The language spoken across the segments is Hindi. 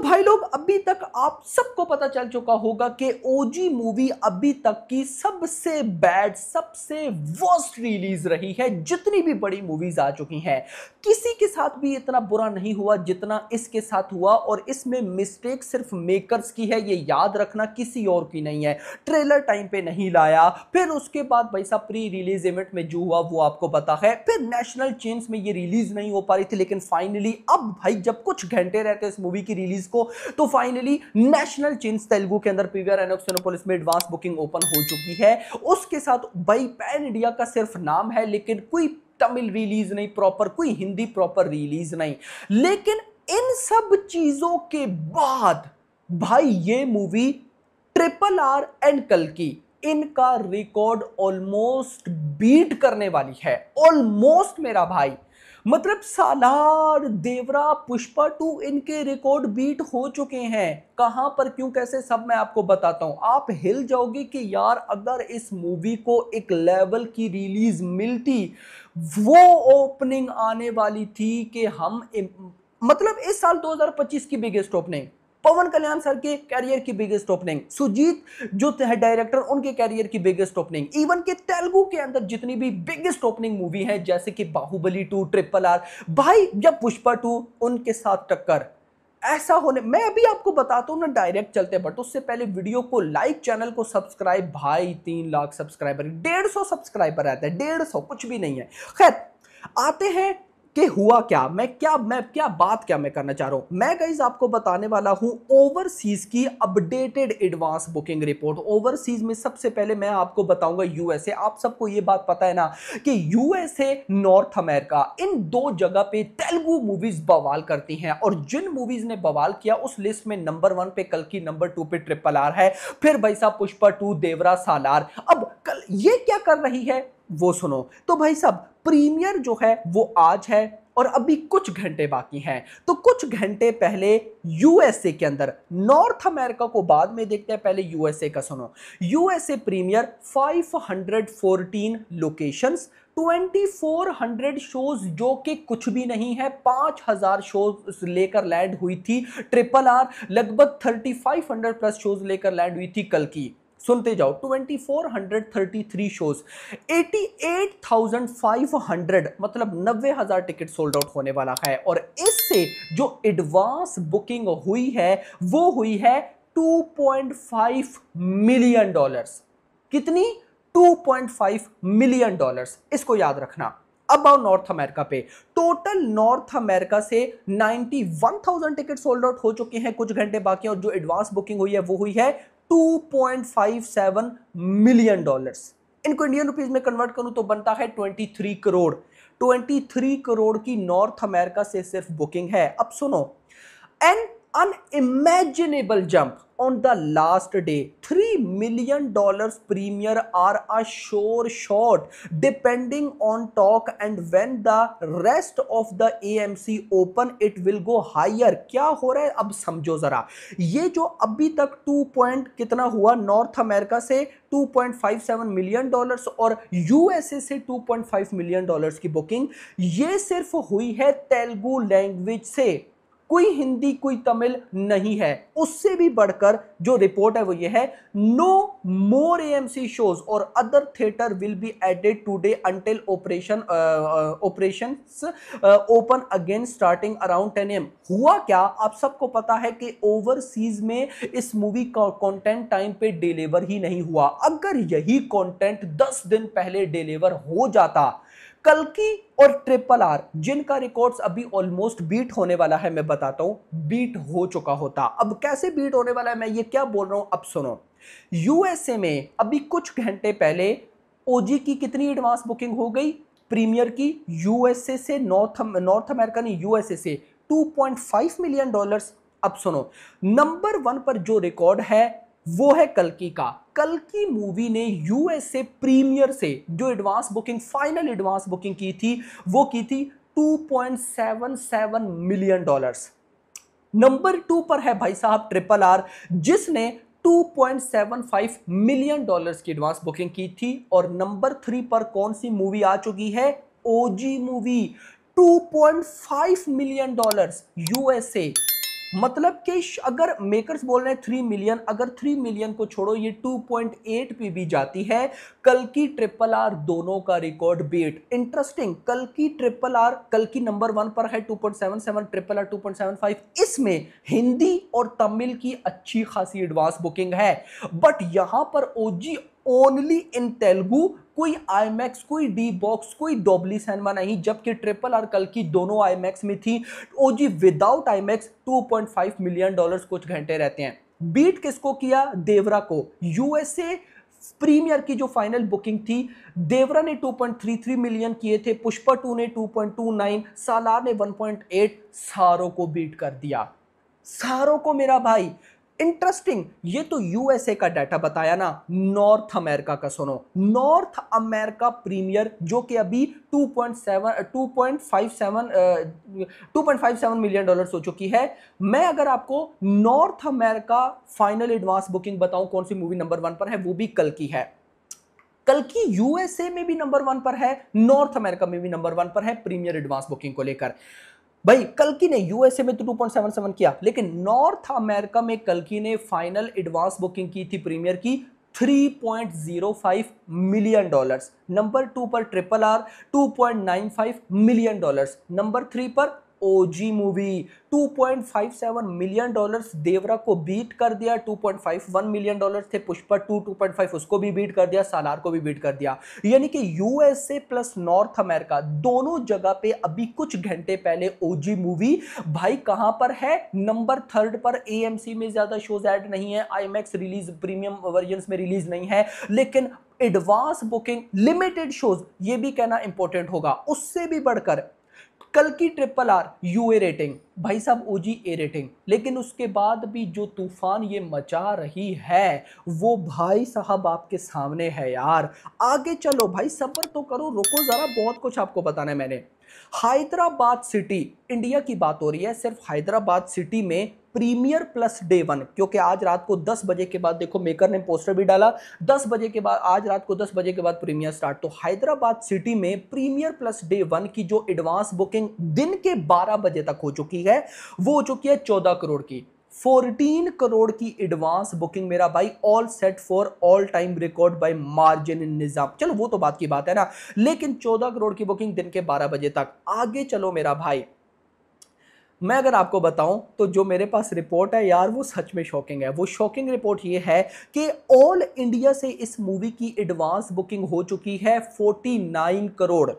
भाई लोग, अभी तक आप सबको पता चल चुका होगा कि ओजी मूवी अभी तक की सबसे बैड, सबसे वर्स्ट रिलीज रही है। जितनी भी बड़ी मूवीज आ चुकी हैं, किसी के साथ भी इतना बुरा नहीं हुआ जितना इसके साथ हुआ। और इसमें मिस्टेक सिर्फ मेकर्स की है, ये याद रखना, किसी और की नहीं है। ट्रेलर टाइम पे नहीं लाया, फिर उसके बाद भाई साहब प्री रिलीज इवेंट में जो हुआ वो आपको पता है। फिर नेशनल चेन्स में ये रिलीज नहीं हो पा रही थी, लेकिन फाइनली अब भाई जब कुछ घंटे रहते इस मूवी की रिलीज को, तो फाइनली नेशनल चेन्स तेलुगु के अंदर पीवीआर आइनॉक्स सिनेपोलिस में एडवांस बुकिंग ओपन हो चुकी है। उसके साथ भाई पैन इंडिया का सिर्फ नाम है, लेकिन कोई तमिल रिलीज नहीं प्रॉपर, कोई हिंदी प्रॉपर रिलीज नहीं। लेकिन इन सब चीजों के बाद भाई ये मूवी RRR एंड कल्कि इनका रिकॉर्ड ऑलमोस्ट बीट करने वाली है। ऑलमोस्ट मेरा भाई, मतलब सालार, देवरा, पुष्पा 2 इनके रिकॉर्ड बीट हो चुके हैं। कहां पर, क्यों, कैसे, सब मैं आपको बताता हूं। आप हिल जाओगे कि यार अगर इस मूवी को एक लेवल की रिलीज मिलती, वो ओपनिंग आने वाली थी कि हम मतलब इस साल 2025 की बिगेस्ट ओपनिंग, पवन कल्याण सर के कैरियर की बिगेस्ट ओपनिंग, सुजीत जो है डायरेक्टर उनके कैरियर की बिगेस्ट ओपनिंग, इवन के तेलुगु के अंदर जितनी भी बिगेस्ट ओपनिंग मूवी है जैसे कि बाहुबली 2, RRR, भाई जब पुष्पा 2 उनके साथ टक्कर, ऐसा होने, मैं अभी आपको बताता हूं ना डायरेक्ट चलते, बट उससे पहले वीडियो को लाइक, चैनल को सब्सक्राइब। भाई 3 लाख सब्सक्राइबर, 150 सब्सक्राइबर रहता है, 150 कुछ भी नहीं है। खैर आते हैं कि हुआ क्या, मैं क्या मैं करना चाह रहा हूं। मैं गाइस आपको बताने वाला हूं ओवरसीज की updated advance booking report. Overseas में सबसे पहले मैं आपको बताऊंगा यूएसए। आप सबको यह बात पता है ना कि यूएसए, नॉर्थ अमेरिका, इन दो जगह पे तेलुगु मूवीज बवाल करती हैं। और जिन मूवीज ने बवाल किया उस लिस्ट में नंबर 1 पे कल्कि, नंबर 2 पे RRR है, फिर भाई साहब पुष्पा 2, देवरा, सालार। अब कल ये क्या कर रही है वो सुनो। तो भाई साहब प्रीमियर जो है वो आज है और अभी कुछ घंटे बाकी हैं। तो कुछ घंटे पहले यूएसए के अंदर, नॉर्थ अमेरिका को बाद में देखते हैं, पहले यूएसए का सुनो। यूएसए प्रीमियर 514 लोकेशंस, 2400 शोज, जो कि कुछ भी नहीं है। 5000 शोज लेकर लैंड हुई थी RRR, लगभग 3500 प्लस शोज लेकर लैंड हुई थी कल की। सुनते जाओ, 2433 शोज, 88,500, मतलब 90,000 टिकट सोल्ड आउट होने वाला है। और इससे जो एडवांस बुकिंग हुई है वो हुई है $2.5 मिलियन। कितनी? $2.5 मिलियन। इसको याद रखना। अब आओ नॉर्थ अमेरिका पे। टोटल नॉर्थ अमेरिका से 91,000 टिकट सोल्ड आउट हो चुके हैं, कुछ घंटे बाकी हैं, और जो एडवांस बुकिंग हुई है वो हुई है $2.57 मिलियन। इनको इंडियन रुपीस में कन्वर्ट करूं तो बनता है 23 करोड़। 23 करोड़ की नॉर्थ अमेरिका से सिर्फ बुकिंग है। अब सुनो, N unimaginable jump on the last day. $3 million premiere are a sure shot depending on talk, and when the rest of the AMC open it will go higher. क्या हो रहा है अब समझो जरा। ये जो अभी तक 2 पॉइंट कितना हुआ नॉर्थ अमेरिका से, $2.57 मिलियन, और यूएसए से $2.5 मिलियन की बुकिंग, ये सिर्फ हुई है तेलुगु लैंग्वेज से। कोई हिंदी, कोई तमिल नहीं है। उससे भी बढ़कर जो रिपोर्ट है वो ये है, no more AMC shows or other theatre will be added today until operations open again starting around 10 AM। हुआ क्या, आप सबको पता है कि ओवरसीज में इस मूवी का कंटेंट टाइम पे डिलीवर ही नहीं हुआ। अगर यही कंटेंट 10 दिन पहले डिलीवर हो जाता, कल्कि और RRR जिनका रिकॉर्ड्स अभी ऑलमोस्ट बीट होने वाला है, मैं बताता हूं, बीट हो चुका होता। अब कैसे बीट होने वाला है, मैं ये क्या बोल रहा हूं, अब सुनो। यूएसए में अभी कुछ घंटे पहले ओजी की कितनी एडवांस बुकिंग हो गई प्रीमियर की, यूएसए से, नॉर्थ अमेरिका ने यूएसए से $2.5 मिलियन। अब सुनो, नंबर 1 पर जो रिकॉर्ड है वो है कल्कि का। कल्कि मूवी ने यूएसए प्रीमियर से जो advance booking, final advance booking की थी, वो की थी $2.77 मिलियन। नंबर 2 पर है भाई साहब RRR, जिसने $2.75 मिलियन की एडवांस बुकिंग की थी। और नंबर 3 पर कौन सी मूवी आ चुकी है, ओजी मूवी, $2.5 मिलियन यूएसए। मतलब कि अगर मेकर्स बोल रहे हैं 3 मिलियन, अगर 3 मिलियन को छोड़ो ये 2.8 पे भी जाती है। कल की ट्रिपल आर दोनों का रिकॉर्ड बीट। इंटरेस्टिंग, कल की ट्रिपल आर, कल की नंबर 1 पर है 2.77, ट्रिपल आर 2.75। इसमें हिंदी और तमिल की अच्छी खासी एडवांस बुकिंग है, बट यहां पर ओजी ओनली इन तेलुगु, कोई आईमैक्स, कोई डी बॉक्स, कोई डॉबली सिनेमा नहीं, जबकि ट्रिपल आर कल की दोनों आईमैक्स में थी। ओजी विदाउट आईमैक्स $2.5 मिलियन कुछ घंटे रहते हैं। बीट किसको किया? देवरा को। यूएसए प्रीमियर की जो फाइनल बुकिंग थी, देवरा ने 2.33 मिलियन किए थे, पुष्पा 2 ने 2.29, सालार ने 1.8, सारों को बीट कर दिया, सारों को मेरा भाई। इंटरेस्टिंग, ये तो यूएसए का डाटा बताया ना, नॉर्थ अमेरिका का सुनो। नॉर्थ अमेरिका प्रीमियर जो कि अभी 2.57 मिलियन डॉलर्स हो चुकी है। मैं अगर आपको north America final advance booking बताऊं कौन सी मूवी नंबर 1 पर है, वो भी कल की है। कल की यूएसए में भी नंबर 1 पर है, नॉर्थ अमेरिका में भी नंबर 1 पर है प्रीमियर एडवांस बुकिंग को लेकर। भाई कल्कि ने यूएसए में तो 2.77 किया, लेकिन नॉर्थ अमेरिका में कल्कि ने फाइनल एडवांस बुकिंग की थी प्रीमियर की $3.05 मिलियन। नंबर 2 पर ट्रिपल आर $2.95 मिलियन। नंबर 3 पर ओजी मूवी $2.57 मिलियन, देवरा को बीट कर दिया। $2.51 मिलियन थे। पुष्पा 2.5 उसको भी बीट कर दिया, सालार को भी बीट कर दिया। यानी कि यूएसए प्लस नॉर्थ अमेरिका दोनों जगह पे अभी कुछ घंटे पहले ओजी मूवी भाई कहां पर है? नंबर 3 पर। एएमसी में ज्यादा शोज ऐड नहीं है, आईमैक्स रिलीज प्रीमियम वर्जन में रिलीज नहीं है, लेकिन एडवांस बुकिंग लिमिटेड शोज, ये भी कहना इंपॉर्टेंट होगा। उससे भी बढ़कर कल की ट्रिपल आर यूए रेटिंग, भाई साहब ओजी ए रेटिंग, लेकिन उसके बाद भी जो तूफान ये मचा रही है वो भाई साहब आपके सामने है यार। आगे चलो भाई, सब्र तो करो, रुको जरा, बहुत कुछ आपको बताना है मैंने। हैदराबाद सिटी, इंडिया की बात हो रही है, सिर्फ हैदराबाद सिटी में प्रीमियर प्लस डे 1, क्योंकि आज रात को 10 बजे के बाद, देखो मेकर ने पोस्टर भी डाला, 10 बजे के बाद, आज रात को 10 बजे के बाद प्रीमियर स्टार्ट। तो हैदराबाद सिटी में प्रीमियर प्लस डे 1 की जो एडवांस बुकिंग दिन के 12 बजे तक हो चुकी है, वो हो चुकी है 14 करोड़ की। 14 करोड़ की एडवांस बुकिंग मेरा भाई, all set for all time record by margin in Nizam. चलो वो तो बात की बात है ना, लेकिन 14 करोड़ की बुकिंग दिन के 12 बजे तक। आगे चलो मेरा भाई, मैं अगर आपको बताऊं तो जो मेरे पास रिपोर्ट है यार, वो सच में शॉकिंग है। वो शॉकिंग रिपोर्ट ये है कि ऑल इंडिया से इस मूवी की एडवांस बुकिंग हो चुकी है 49 करोड़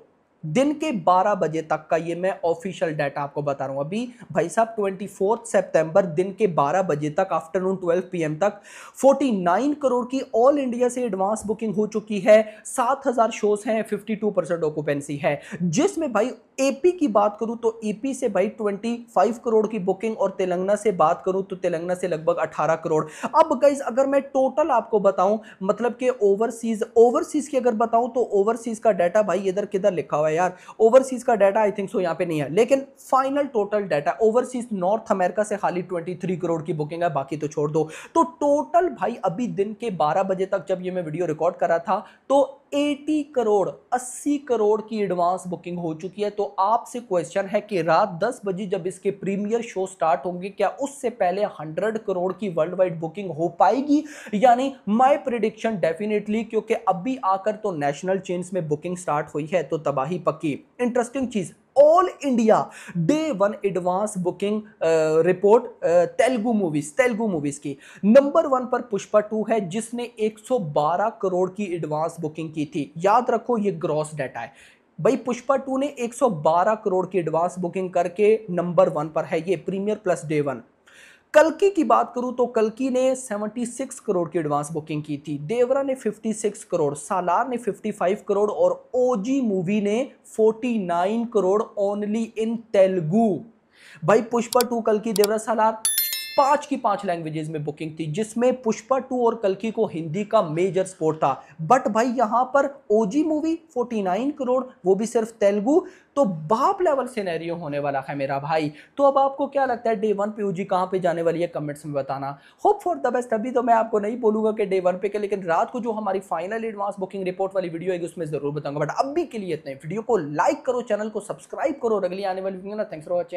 दिन के 12 बजे तक का। ये मैं ऑफिशियल डाटा आपको बता रहा हूं अभी भाई साहब। 24 सितंबर दिन के 12 बजे तक, आफ्टरनून 12 PM तक 49 करोड़ की ऑल इंडिया से एडवांस बुकिंग हो चुकी है। 7000 शोज हैं, 52% ऑक्यूपेंसी है। जिसमें भाई एपी की बात करूं तो एपी से भाई 25 करोड़ की बुकिंग, और तेलंगाना से बात करूं तो तेलंगाना से लगभग 18 करोड़। अब गाइस अगर मैं टोटल आपको बताऊं, मतलब कि ओवरसीज की अगर बताऊं तो ओवरसीज का डाटा भाई इधर किधर लिखा हुआ है यार, ओवरसीज का डाटा आई थिंक सो यहां पे नहीं है, लेकिन final total data overseas north America से खाली 23 करोड़ की बुकिंग है, बाकी तो छोड़ दो। तो टोटल भाई अभी दिन के 12 बजे तक जब ये मैं वीडियो रिकॉर्ड कर रहा था तो 80 करोड़ की एडवांस बुकिंग हो चुकी है। तो आपसे क्वेश्चन है कि रात 10 बजे जब इसके प्रीमियर शो स्टार्ट होंगे, क्या उससे पहले 100 करोड़ की वर्ल्ड वाइड बुकिंग हो पाएगी? यानी माय प्रेडिक्शन डेफिनेटली, क्योंकि अभी आकर तो नेशनल चेन्स में बुकिंग स्टार्ट हुई है तो तबाही पक्की। इंटरेस्टिंग चीज, all India day 1 advance booking report Telugu movies की नंबर 1 पर पुष्पा 2 है, जिसने 112 करोड़ की एडवांस बुकिंग की थी। याद रखो ये ग्रॉस डाटा है भाई। पुष्पा 2 ने 112 करोड़ की एडवांस बुकिंग करके नंबर 1 पर है, ये प्रीमियर प्लस डे 1। कल्कि की बात करूं तो कल्कि ने 76 करोड़ की एडवांस बुकिंग की थी, देवरा ने 56 करोड़, सालार ने 55 करोड़, और ओजी मूवी ने 49 करोड़ ओनली इन तेलुगु। भाई पुष्पा 2, कल्कि, देवरा, सालार 5 की 5 लैंग्वेजेस में बुकिंग थी, जिसमें पुष्पा 2 और कल्कि को हिंदी का मेजर सपोर्ट था। बट भाई यहां पर ओजी मूवी 49 करोड़, वो भी सिर्फ तेलुगु। तो बाप लेवल सिनेरियो होने वाला है मेरा भाई। तो अब आपको क्या लगता है डे 1 पे ओजी कहां पे जाने वाली है, कमेंट्स में बताना। Hope for the best. अभी तो मैं आपको नहीं बोलूंगा कि डे 1 पे के, लेकिन रात को जो हमारी फाइनल एडवांस बुकिंग रिपोर्ट वाली वीडियो है उसमें जरूर बताऊंगा। बट अभी के लिए इतना ही। वीडियो को लाइक करो, चैनल को सब्सक्राइब करो, और अगली आने वाली वीडियो ना, थैंक्स फॉर वॉचिंग।